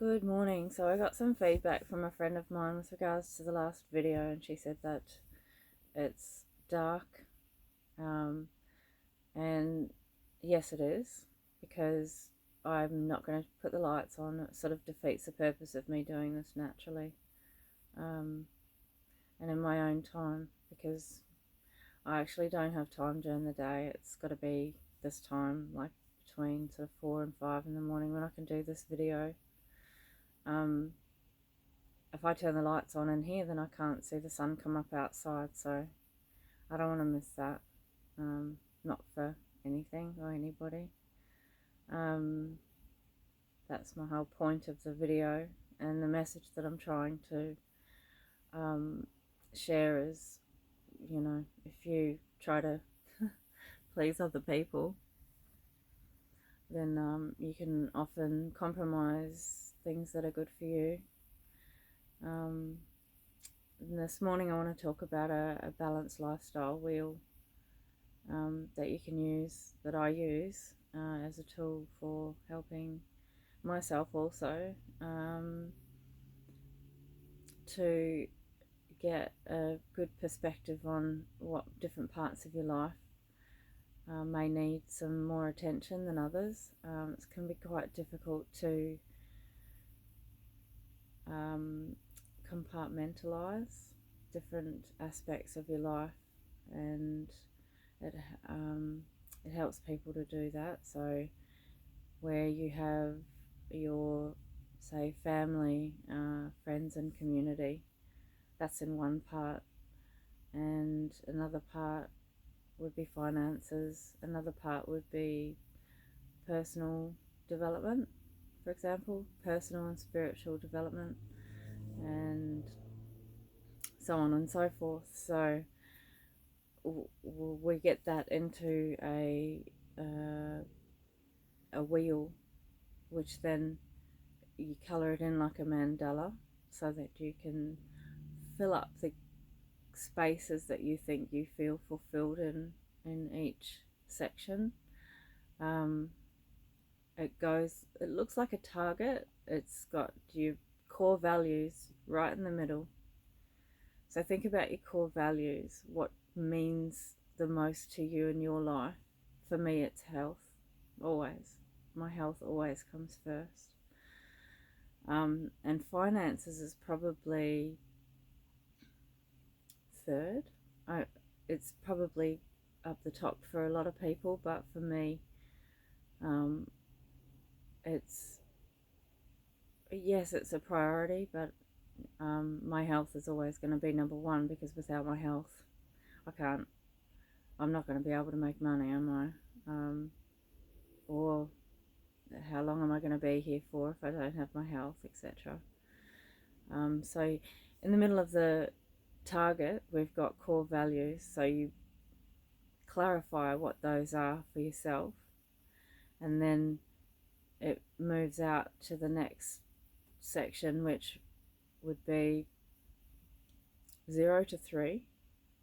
Good morning. So I got some feedback from a friend of mine with regards to the last video, and she said that it's dark. Um, and yes, it is, because I'm not going to put the lights on. It sort of defeats the purpose of me doing this naturally, um, and in my own time, because I actually don't have time during the day. It's got to be this time, like between sort of 4 and 5 in the morning, when I can do this video. If I turn the lights on in here, then I can't see the sun come up outside, so I don't want to miss that. Not for anything or anybody. That's my whole point of the video, and the message that I'm trying to share is, if you try to please other people, then you can often compromise things that are good for you. This morning I want to talk about a balanced lifestyle wheel that you can use, that I use as a tool for helping myself also to get a good perspective on what different parts of your life may need some more attention than others. It can be quite difficult to compartmentalize different aspects of your life, and it helps people to do that. So where you have your, say, family, friends and community, that's in one part, and another part would be finances, another part would be personal development, for example, personal and spiritual development, and so on and so forth. So we get that into a wheel, which then you colour it in like a mandala, so that you can fill up the spaces that you think you feel fulfilled in each section. It looks like a target. It's got your core values right in the middle. So think about your core values, what means the most to you in your life. For me, it's health, always. My health always comes first. And finances is probably third. It's probably up the top for a lot of people, but for me, it's it's a priority, but my health is always going to be number one, because without my health, I'm not going to be able to make money, am I? Or how long am I going to be here for if I don't have my health, etc. So in the middle of the target, we've got core values. So you clarify what those are for yourself, and then it moves out to the next section, which would be 0 to 3.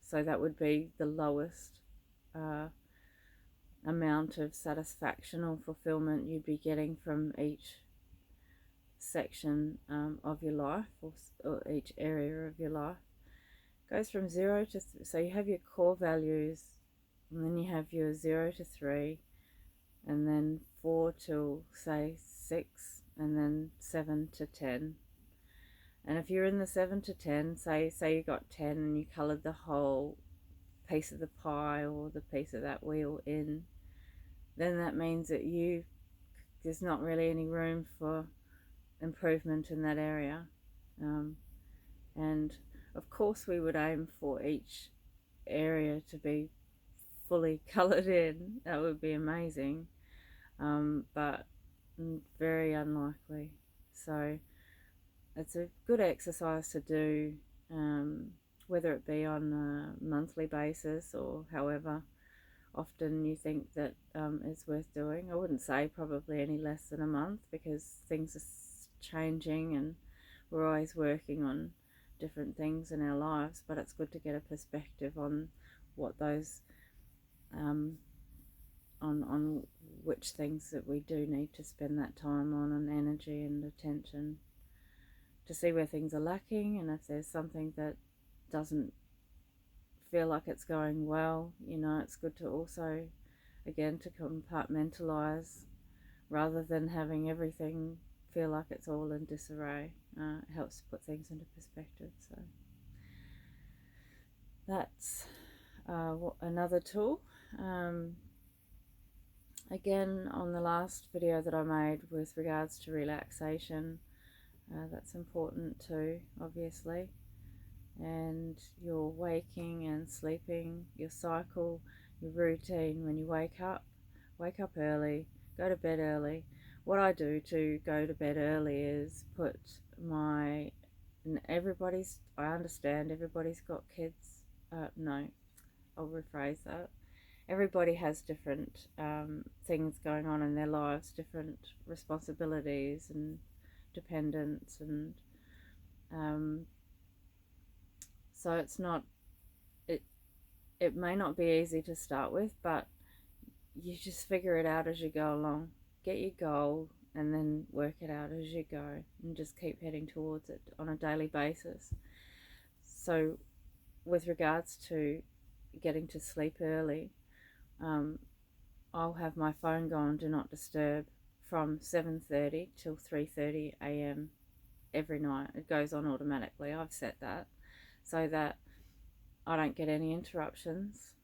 So that would be the lowest amount of satisfaction or fulfillment you'd be getting from each section of your life, or each area of your life. It goes from 0 to so you have your core values, and then you have your 0 to 3, and then 4 to, say, 6, and then 7 to 10. And if you're in the 7 to 10, say you got 10 and you coloured the whole piece of the pie or the piece of that wheel in, then that means that there's not really any room for improvement in that area. And of course we would aim for each area to be fully coloured in. That would be amazing, but very unlikely. So it's a good exercise to do, whether it be on a monthly basis or however often you think that is worth doing. I wouldn't say probably any less than a month, because things are changing and we're always working on different things in our lives, but it's good to get a perspective on what those on which things that we do need to spend that time on and energy and attention, to see where things are lacking, and if there's something that doesn't feel like it's going well, it's good to also, again, to compartmentalize rather than having everything feel like it's all in disarray. It helps to put things into perspective. So that's another tool. Again, on the last video that I made with regards to relaxation, that's important too, obviously. And your waking and sleeping, your cycle, your routine. When you wake up early, go to bed early. What I do to go to bed early is put I understand everybody's got kids. No, I'll rephrase that. Everybody has different things going on in their lives, different responsibilities and dependents, and so it may not be easy to start with, but you just figure it out as you go along. Get your goal and then work it out as you go, and just keep heading towards it on a daily basis. So with regards to getting to sleep early, I'll have my phone go on do not disturb from 7:30 till 3:30 a.m. every night. It goes on automatically. I've set that so that I don't get any interruptions,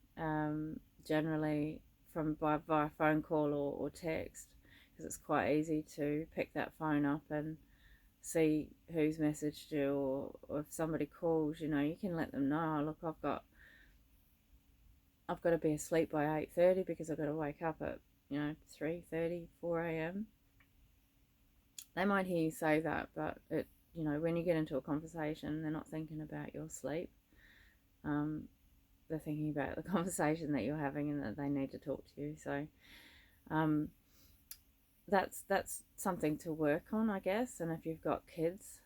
generally from via phone call or text, because it's quite easy to pick that phone up and see who's messaged you, or if somebody calls, you can let them know, look, I've got to be asleep by 8:30 because I've got to wake up at 3:30, 4 a.m. They might hear you say that, but when you get into a conversation, they're not thinking about your sleep. They're thinking about the conversation that you're having and that they need to talk to you. So that's something to work on, I guess. And if you've got kids,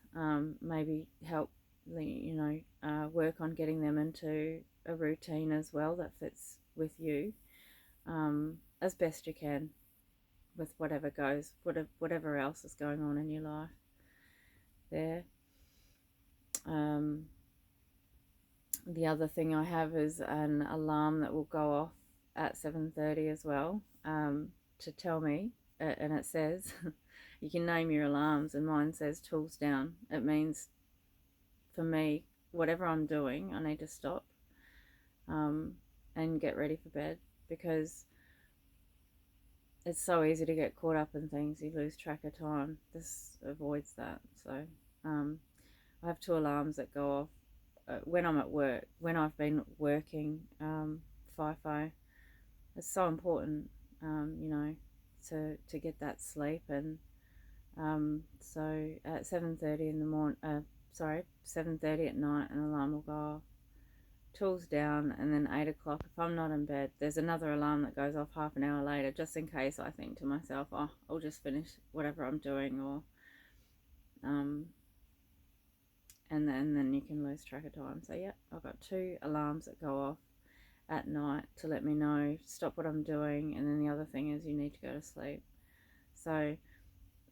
maybe help work on getting them into a routine as well that fits with you, as best you can, with whatever else is going on in your life there. The other thing I have is an alarm that will go off at 7:30 as well, to tell me, and it says you can name your alarms, and mine says tools down. It means, for me, whatever I'm doing, I need to stop and get ready for bed, because it's so easy to get caught up in things. You lose track of time. This avoids that. So I have 2 alarms that go off when I'm at work, when I've been working FIFO. It's so important, to get that sleep. And so at 7:30 in the morning, 7:30 at night, an alarm will go off. Tools down, and then 8 o'clock, if I'm not in bed, there's another alarm that goes off half an hour later, just in case I think to myself, I'll just finish whatever I'm doing, or and then you can lose track of time. So yeah, I've got 2 alarms that go off at night to let me know, stop what I'm doing, and then the other thing is you need to go to sleep. So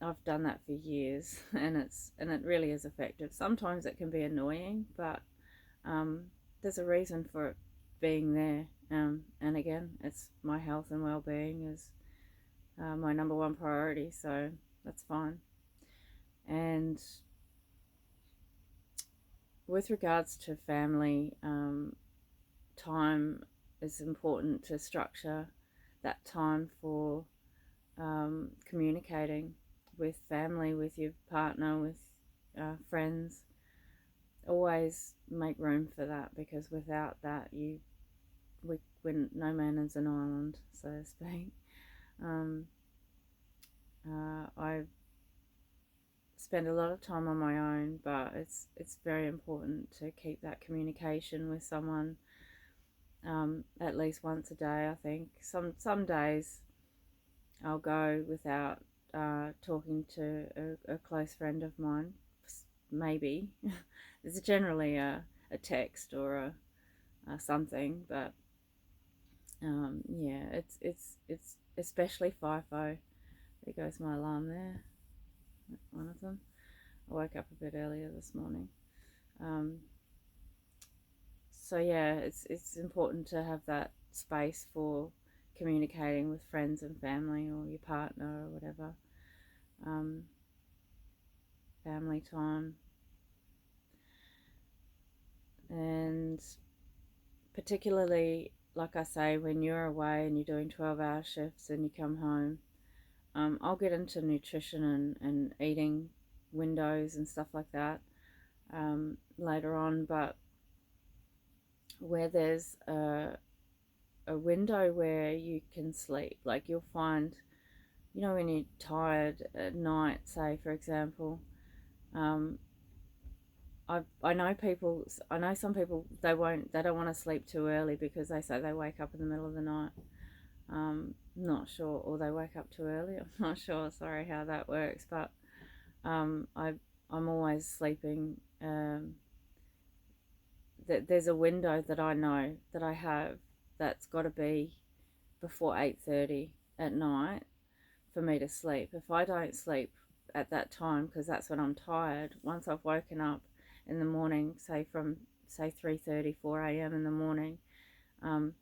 I've done that for years, and it really is effective. Sometimes it can be annoying, but there's a reason for it being there, and again, it's my health and well-being is my number one priority, so that's fine. And with regards to family, time is important to structure that time for communicating with family, with your partner, with friends. Always make room for that, because without that, when no man is an island, so to speak. I spend a lot of time on my own, but it's very important to keep that communication with someone, at least once a day. I think some days I'll go without talking to a close friend of mine. Maybe it's generally a text or a something, but Yeah, it's especially FIFO. There goes my alarm there, one of them. I woke up a bit earlier this morning. Um, so yeah, it's important to have that space for communicating with friends and family or your partner or whatever. Um, family time, and particularly, like I say, when you're away and you're doing 12-hour shifts and you come home, I'll get into nutrition and eating windows and stuff like that later on, but where there's a window where you can sleep, like you'll find, when you're tired at night, say for example, um, I know people. I know some people they don't want to sleep too early because they say they wake up in the middle of the night. Not sure, or they wake up too early. I'm not sure. Sorry how that works, but I I'm always sleeping. There's a window that I know that I have that's got to be before 8:30 at night for me to sleep. If I don't sleep at that time, because that's when I'm tired, once I've woken up in the morning, say from say 3:30, 4 a.m. in the morning, um,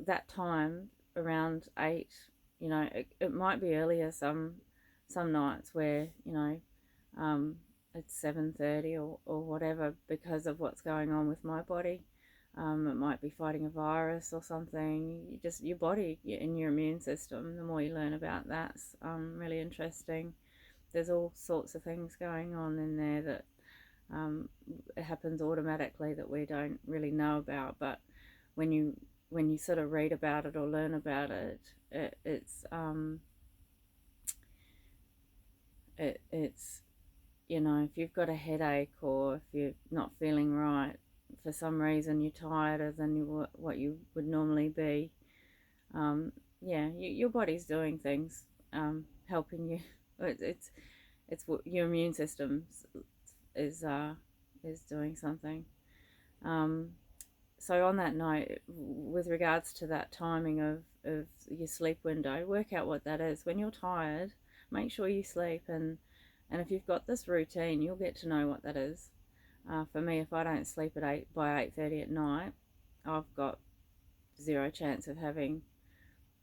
that time around 8, it might be earlier some nights where um, it's 7:30 or whatever because of what's going on with my body. It might be fighting a virus or something. Your body and your immune system. The more you learn about that's really interesting. There's all sorts of things going on in there that it happens automatically that we don't really know about. But when you when you sort of read about it or learn about it, it's if you've got a headache or if you're not feeling right for some reason, you're tireder than what you would normally be. Um, yeah, your body's doing things, helping you. It's what your immune system is is doing something. Um, so on that note, with regards to that timing of your sleep window, work out what that is. When you're tired, make sure you sleep, and if you've got this routine, you'll get to know what that is. For me, if I don't sleep at 8:30 at night, I've got zero chance of having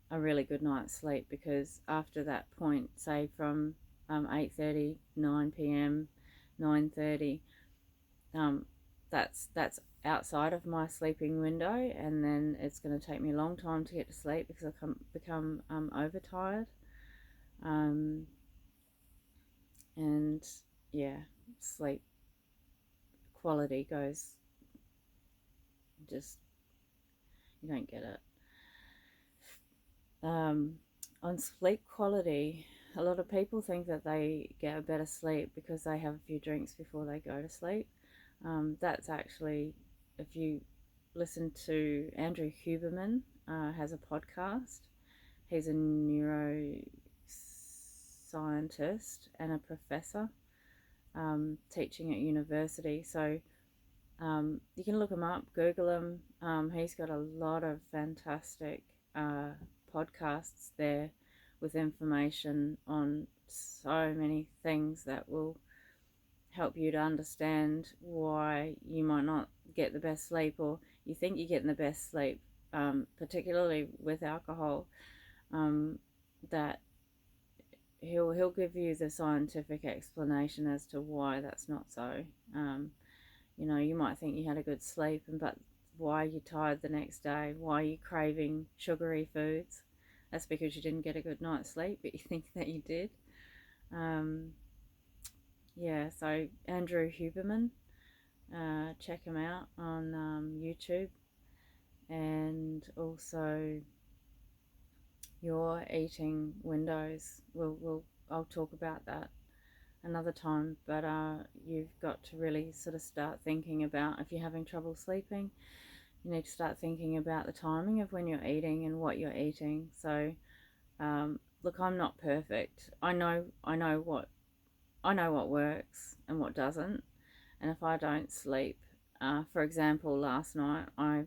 a really good night's sleep, because after that point, say from 8:30, 9 p.m., 9:30, um, that's outside of my sleeping window, and then it's going to take me a long time to get to sleep because I become overtired, um, and yeah, sleep quality goes, just, you don't get it. On sleep quality, a lot of people think that they get a better sleep because they have a few drinks before they go to sleep. That's actually, if you listen to Andrew Huberman, has a podcast. He's a neuroscientist and a professor, teaching at university. So you can look him up, Google him. He's got a lot of fantastic podcasts there with information on so many things that will help you to understand why you might not get the best sleep, or you think you're getting the best sleep, particularly with alcohol. That he'll give you the scientific explanation as to why that's not so. You might think you had a good sleep, but why are you tired the next day? Why are you craving sugary foods? That's because you didn't get a good night's sleep, but you think that you did. Yeah, so Andrew Huberman, check him out on YouTube, and also your eating windows. I'll talk about that another time, but you've got to really sort of start thinking about, if you're having trouble sleeping, you need to start thinking about the timing of when you're eating and what you're eating. So look, I'm not perfect. I know what works and what doesn't, and if I don't sleep, for example, last night I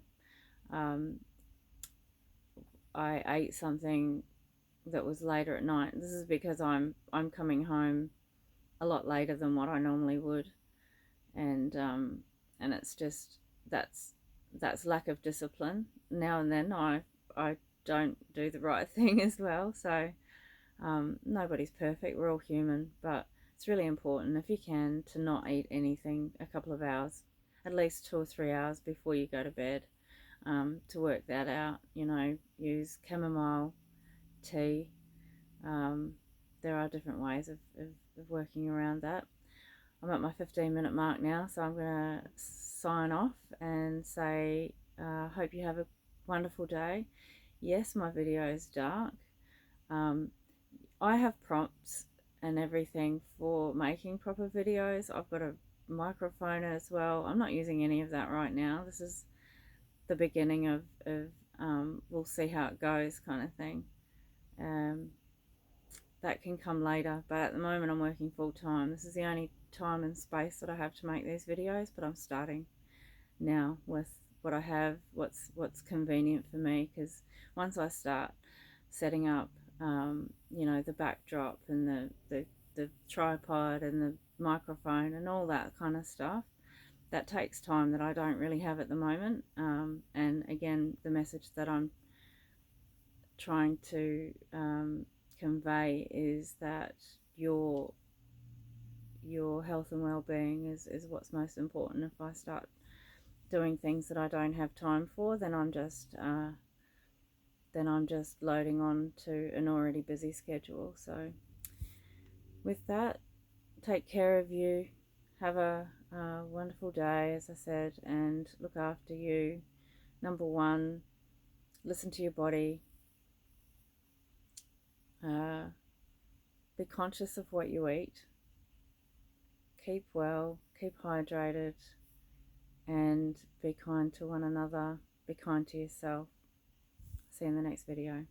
I ate something that was later at night. This is because I'm coming home a lot later than what I normally would, and it's just that's lack of discipline. Now and then I don't do the right thing as well. So nobody's perfect. We're all human, but it's really important, if you can, to not eat anything a couple of hours, at least 2 or 3 hours before you go to bed. To work that out, use chamomile tea. There are different ways of working around that. I'm at my 15-minute mark now, so I'm going to sign off and say, hope you have a wonderful day. Yes, my video is dark. I have prompts and everything for making proper videos. I've got a microphone as well. I'm not using any of that right now. This is the beginning of we'll see how it goes kind of thing. That can come later, but at the moment I'm working full time. This is the only time and space that I have to make these videos, but I'm starting now with what I have, what's convenient for me, because once I start setting up the backdrop and the tripod and the microphone and all that kind of stuff, that takes time that I don't really have at the moment. And again, the message that I'm trying to convey is that your health and well-being is what's most important. If I start doing things that I don't have time for, then I'm just loading on to an already busy schedule. So with that, take care of you, have a wonderful day, as I said, and look after you. Number one, listen to your body. Be conscious of what you eat. Keep well, keep hydrated, and be kind to one another. Be kind to yourself. See you in the next video.